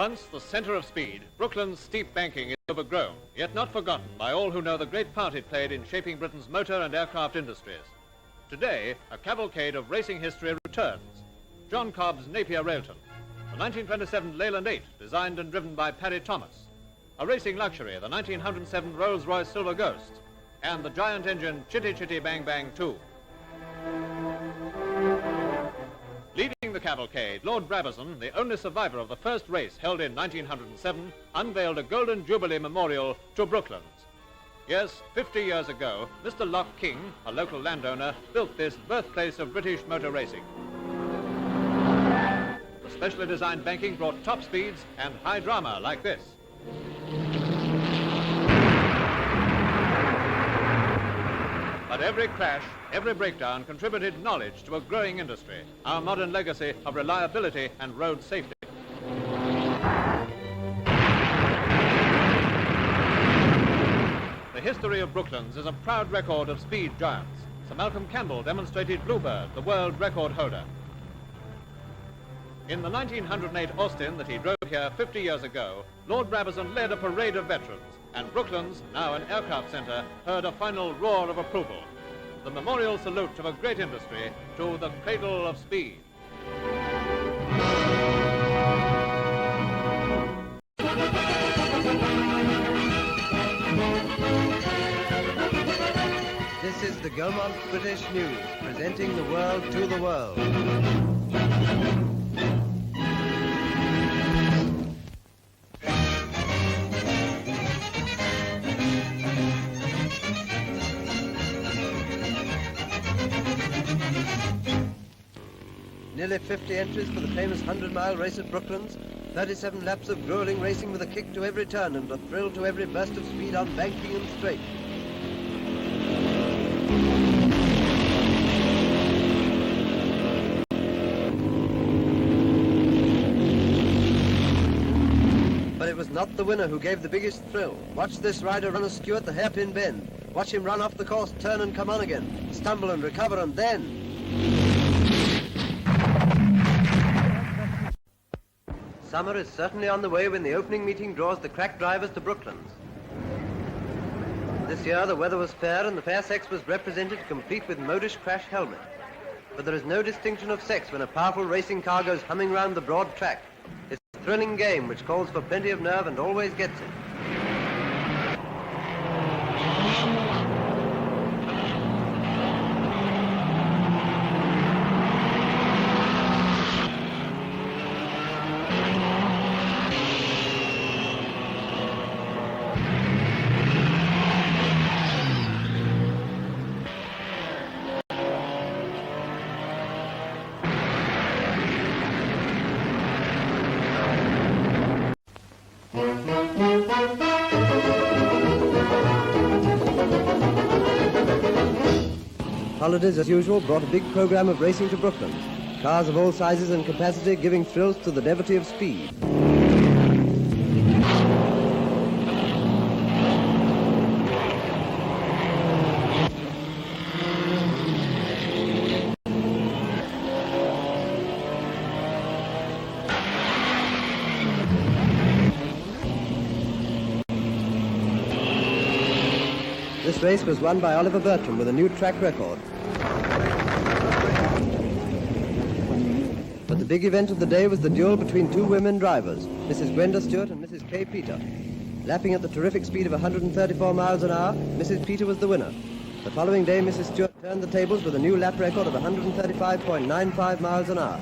Once the centre of speed, Brooklands' steep banking is overgrown, yet not forgotten by all who know the great part it played in shaping Britain's motor and aircraft industries. Today, a cavalcade of racing history returns. John Cobb's Napier Railton, the 1927 Leyland 8, designed and driven by Pathe Thomas, a racing luxury, the 1907 Rolls-Royce Silver Ghost, and the giant engine Chitty Chitty Bang Bang 2. Leading the cavalcade, Lord Brabazon, the only survivor of the first race held in 1907, unveiled a Golden Jubilee memorial to Brooklands. Yes, 50 years ago, Mr. Locke King, a local landowner, built this birthplace of British motor racing. The specially designed banking brought top speeds and high drama like this. But every crash, every breakdown contributed knowledge to a growing industry, our modern legacy of reliability and road safety. The history of Brooklands is a proud record of speed giants. Sir Malcolm Campbell demonstrated Bluebird, the world record holder. In the 1908 Austin that he drove here 50 years ago, Lord Brabazon led a parade of veterans, and Brooklands, now an aircraft centre, heard a final roar of approval. The memorial salute of a great industry to the cradle of speed. This is the Gaumont British News, presenting the world to the world. Nearly 50 entries for the famous 100-mile race at Brooklands, 37 laps of grueling racing with a kick to every turn and a thrill to every burst of speed on banking and straight. But it was not the winner who gave the biggest thrill. Watch this rider run askew at the hairpin bend. Watch him run off the course, turn and come on again, stumble and recover, and then... Summer is certainly on the way when the opening meeting draws the crack drivers to Brooklands. This year the weather was fair and the fair sex was represented complete with modish crash helmet. But there is no distinction of sex when a powerful racing car goes humming round the broad track. It's a thrilling game which calls for plenty of nerve and always gets it. Holidays, as usual, brought a big program of racing to Brooklands. Cars of all sizes and capacity giving thrills to the devotee of speed. This race was won by Oliver Bertram with a new track record. But the big event of the day was the duel between two women drivers, Mrs. Gwenda Stewart and Mrs. Kay Peter. Lapping at the terrific speed of 134 miles an hour, Mrs. Peter was the winner. The following day, Mrs. Stewart turned the tables with a new lap record of 135.95 miles an hour.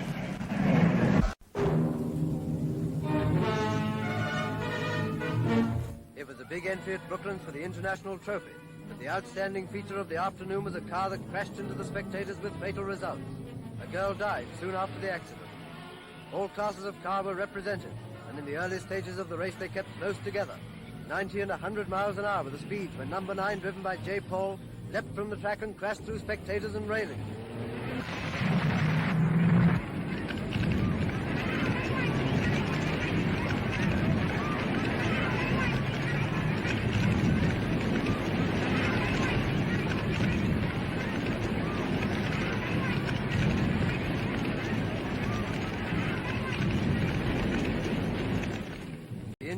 It was a big entry at Brooklands for the International Trophy. But the outstanding feature of the afternoon was a car that crashed into the spectators with fatal results. A girl died soon after the accident. All classes of car were represented, and in the early stages of the race they kept close together. 90 and 100 miles an hour were the speeds when number 9, driven by J. Paul, leapt from the track and crashed through spectators and railings.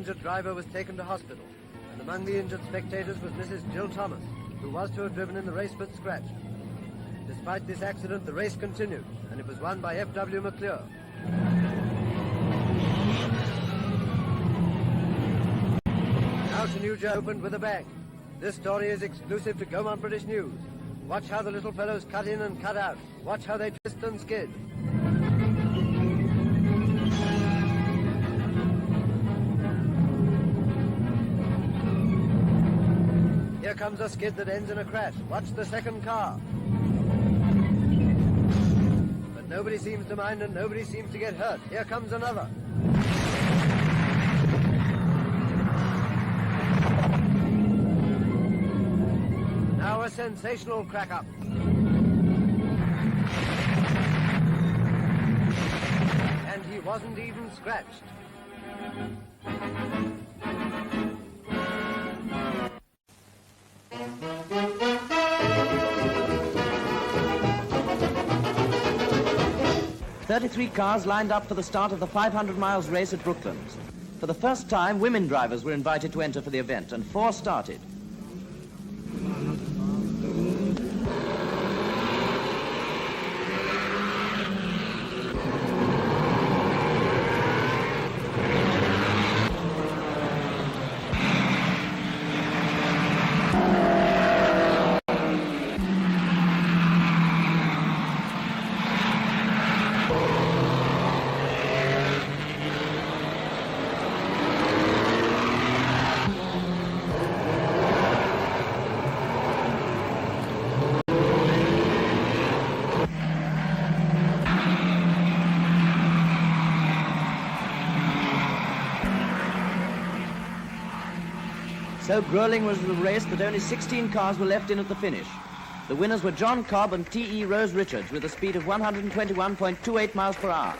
injured driver was taken to hospital, and among the injured spectators was Mrs. Jill Thomas, who was to have driven in the race but scratched. Despite this accident, the race continued, and it was won by F.W. McClure. Now to New Jersey opened with a bang. This story is exclusive to Gaumont British News. Watch how the little fellows cut in and cut out. Watch how they twist and skid. Here comes a skid that ends in a crash. Watch the second car. But nobody seems to mind and nobody seems to get hurt. Here comes another. Now a sensational crack-up. And he wasn't even scratched. "33 cars lined up for the start of the 500 miles race at Brooklands. For the first time, women drivers were invited to enter for the event, and 4 started. So grueling was the race that only 16 cars were left in at the finish. The winners were John Cobb and T.E. Rose Richards with a speed of 121.28 miles per hour.